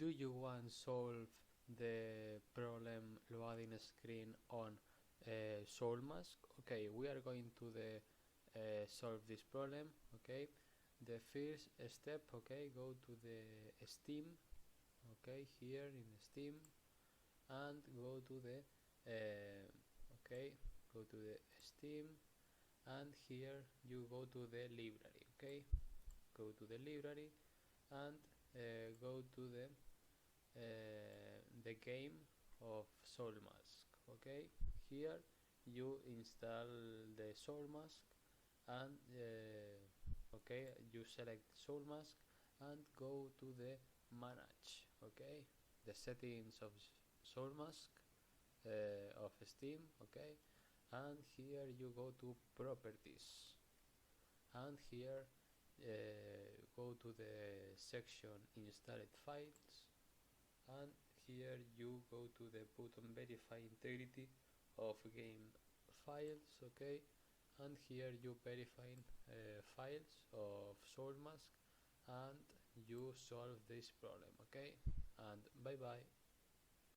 Do you want to solve the problem loading screen on Soulmask? Okay, we are going to solve this problem. Okay, the first step, okay, go to the Steam, okay, here in Steam, and go to the okay, go to the Steam, and here you go to the library. Okay, go to the library and go to the game of Soulmask. Okay, here you install the Soulmask and okay, you select Soulmask and go to the manage, okay, the settings of Soulmask of Steam, okay, and here you go to properties, and here go to the section installed files, and here you go to the button verify integrity of game files, okay, and here you verify files of Soulmask and you solve this problem, okay, and bye bye.